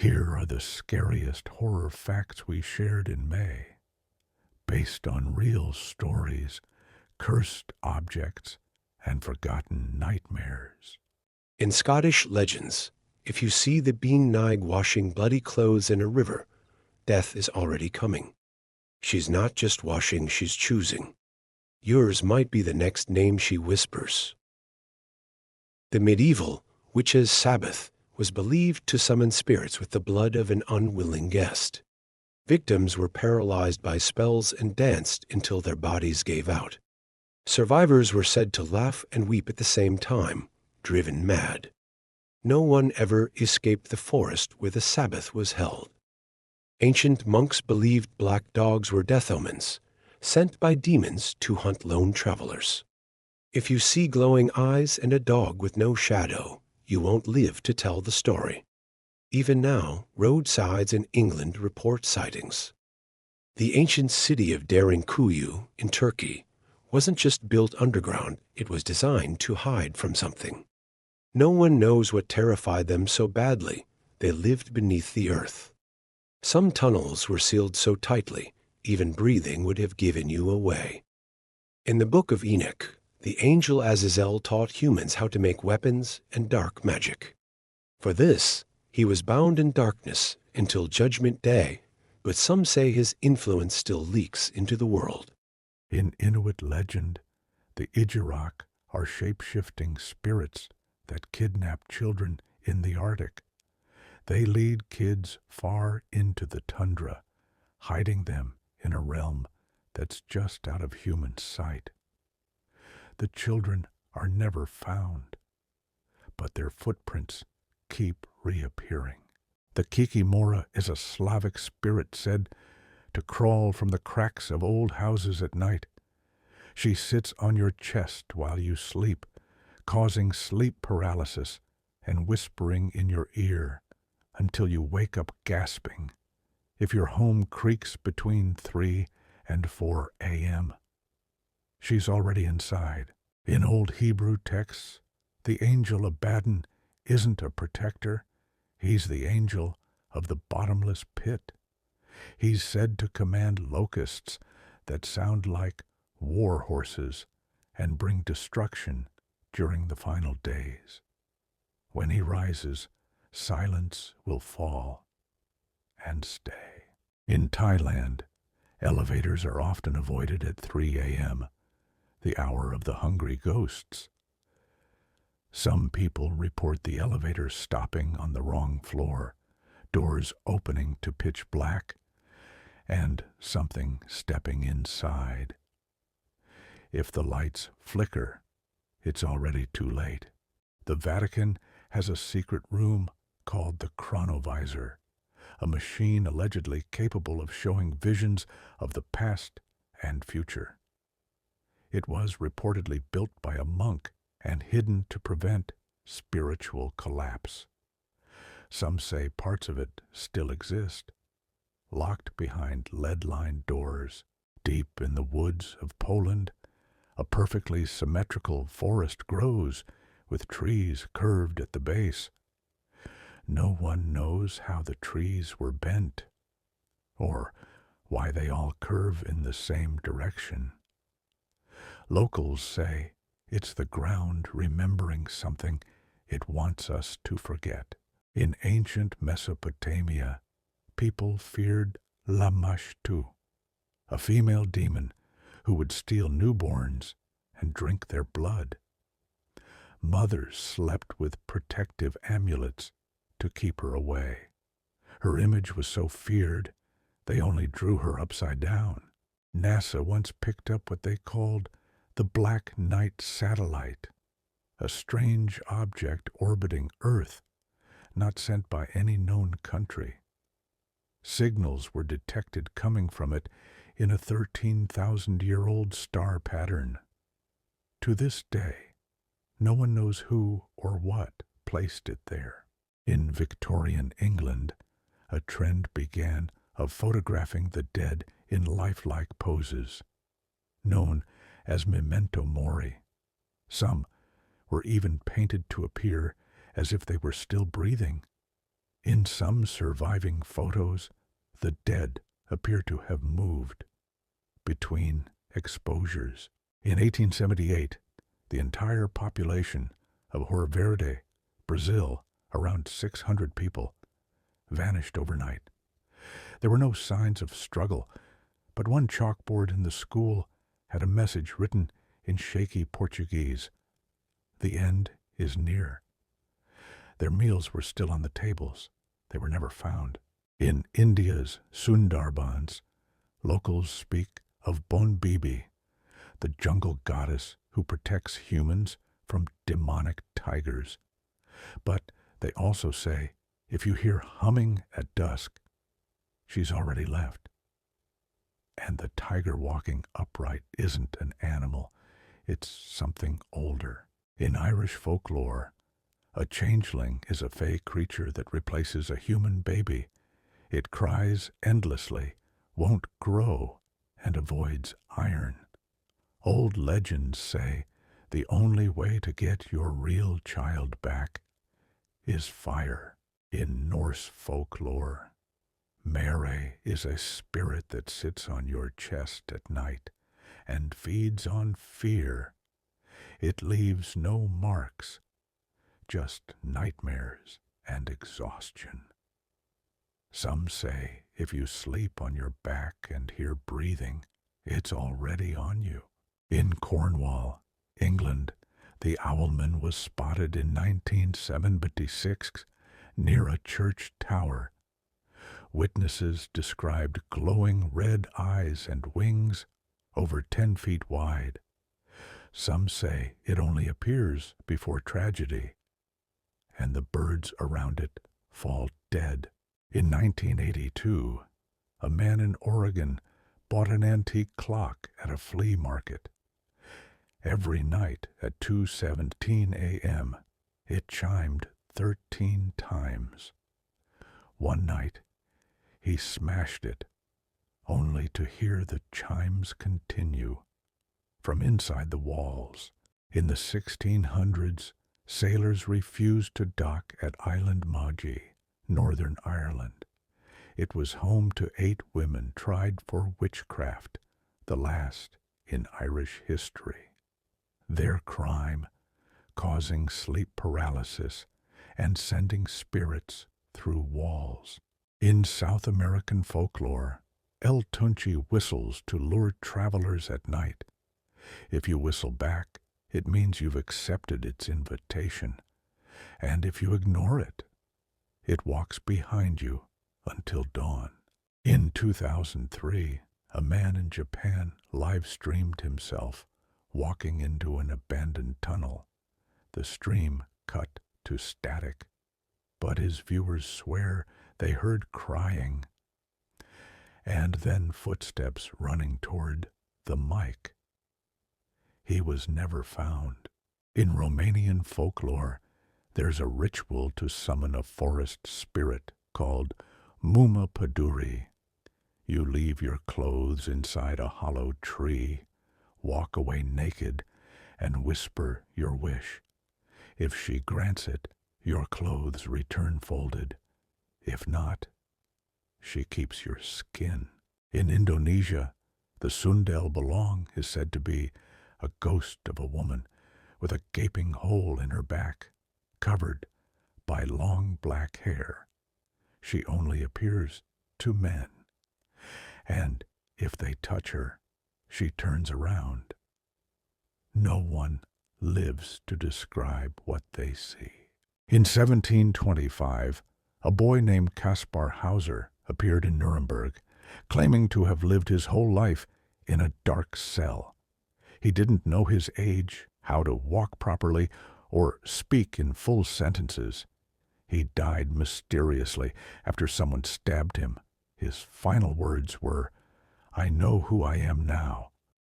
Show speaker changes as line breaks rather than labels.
Here are the scariest horror facts we shared in May, based on real stories, cursed objects, and forgotten nightmares.
In Scottish legends, if you see the Bean Nag washing bloody clothes in a river, death is already coming. She's not just washing, she's choosing. Yours might be the next name she whispers. The medieval witch's Sabbath was believed to summon spirits with the blood of an unwilling guest. Victims were paralyzed by spells and danced until their bodies gave out. Survivors were said to laugh and weep at the same time, driven mad. No one ever escaped the forest where the Sabbath was held. Ancient monks believed black dogs were death omens, sent by demons to hunt lone travelers. If you see glowing eyes and a dog with no shadow, you won't live to tell the story. Even now, roadsides in England report sightings. The ancient city of Derinkuyu in Turkey wasn't just built underground, it was designed to hide from something. No one knows what terrified them so badly. They lived beneath the earth. Some tunnels were sealed so tightly, even breathing would have given you away. In the Book of Enoch, the angel Azazel taught humans how to make weapons and dark magic. For this, he was bound in darkness until Judgment Day, but some say his influence still leaks into the world.
In Inuit legend, the Ijarok are shape-shifting spirits that kidnap children in the Arctic. They lead kids far into the tundra, hiding them in a realm that's just out of human sight. The children are never found, but their footprints keep reappearing. The Kikimora is a Slavic spirit said to crawl from the cracks of old houses at night. She sits on your chest while you sleep, causing sleep paralysis and whispering in your ear until you wake up gasping if your home creaks between 3 and 4 a.m. She's already inside. In old Hebrew texts, the angel Abaddon isn't a protector. He's the angel of the bottomless pit. He's said to command locusts that sound like war horses and bring destruction during the final days. When he rises, silence will fall and stay. In Thailand, elevators are often avoided at 3 a.m., the hour of the hungry ghosts. Some people report the elevator stopping on the wrong floor, doors opening to pitch black, and something stepping inside. If the lights flicker, it's already too late. The Vatican has a secret room called the chronovisor, a machine allegedly capable of showing visions of the past and future. It was reportedly built by a monk and hidden to prevent spiritual collapse. Some say parts of it still exist, locked behind lead-lined doors. Deep in the woods of Poland, a perfectly symmetrical forest grows, with trees curved at the base. No one knows how the trees were bent, or why they all curve in the same direction. Locals say it's the ground remembering something it wants us to forget. In ancient Mesopotamia, people feared Lamashtu, a female demon who would steal newborns and drink their blood. Mothers slept with protective amulets to keep her away. Her image was so feared, they only drew her upside down. NASA once picked up what they called the Black Knight satellite, a strange object orbiting Earth, not sent by any known country. Signals were detected coming from it in a 13,000-year-old star pattern. To this day, no one knows who or what placed it there. In Victorian England, a trend began of photographing the dead in lifelike poses, known as memento mori. Some were even painted to appear as if they were still breathing. In some surviving photos, the dead appear to have moved between exposures. In 1878, the entire population of Rio Verde, Brazil, around 600 people, vanished overnight. There were no signs of struggle, but one chalkboard in the school had a message written in shaky Portuguese. The end is near. Their meals were still on the tables. They were never found. In India's Sundarbans, locals speak of Bon Bibi, the jungle goddess who protects humans from demonic tigers. But they also say if you hear humming at dusk, she's already left. And the tiger walking upright isn't an animal, it's something older. In Irish folklore, a changeling is a fey creature that replaces a human baby. It cries endlessly, won't grow, and avoids iron. Old legends say the only way to get your real child back is fire. In Norse folklore, Mare is a spirit that sits on your chest at night and feeds on fear. It leaves no marks, just nightmares and exhaustion. Some say if you sleep on your back and hear breathing, it's already on you. In Cornwall, England, the owlman was spotted in 1976 near a church tower. Witnesses described glowing red eyes and wings over 10 feet wide. Some say it only appears before tragedy, and the birds around it fall dead. In 1982, a man in Oregon bought an antique clock at a flea market. Every night at 2:17 a.m., it chimed 13 times. One night, he smashed it, only to hear the chimes continue from inside the walls. In the 1600s, sailors refused to dock at Island Maudie, Northern Ireland. It was home to 8 women tried for witchcraft, the last in Irish history. Their crime, causing sleep paralysis and sending spirits through walls. In South American folklore, El Tunchi whistles to lure travelers at night. If you whistle back, it means you've accepted its invitation. And if you ignore it, it walks behind you until dawn. In 2003, a man in Japan live-streamed himself walking into an abandoned tunnel. The stream cut to static, but his viewers swear they heard crying and then footsteps running toward the mic. He was never found. In Romanian folklore, there's a ritual to summon a forest spirit called Muma Paduri. You leave your clothes inside a hollow tree, walk away naked, and whisper your wish. If she grants it, your clothes return folded. If not, she keeps your skin. In Indonesia, the Sundel Bolong is said to be a ghost of a woman with a gaping hole in her back, covered by long black hair. She only appears to men, and if they touch her, she turns around. No one lives to describe what they see. In 1725, a boy named Kaspar Hauser appeared in Nuremberg, claiming to have lived his whole life in a dark cell. He didn't know his age, how to walk properly, or speak in full sentences. He died mysteriously after someone stabbed him. His final words were, "I know who I am now.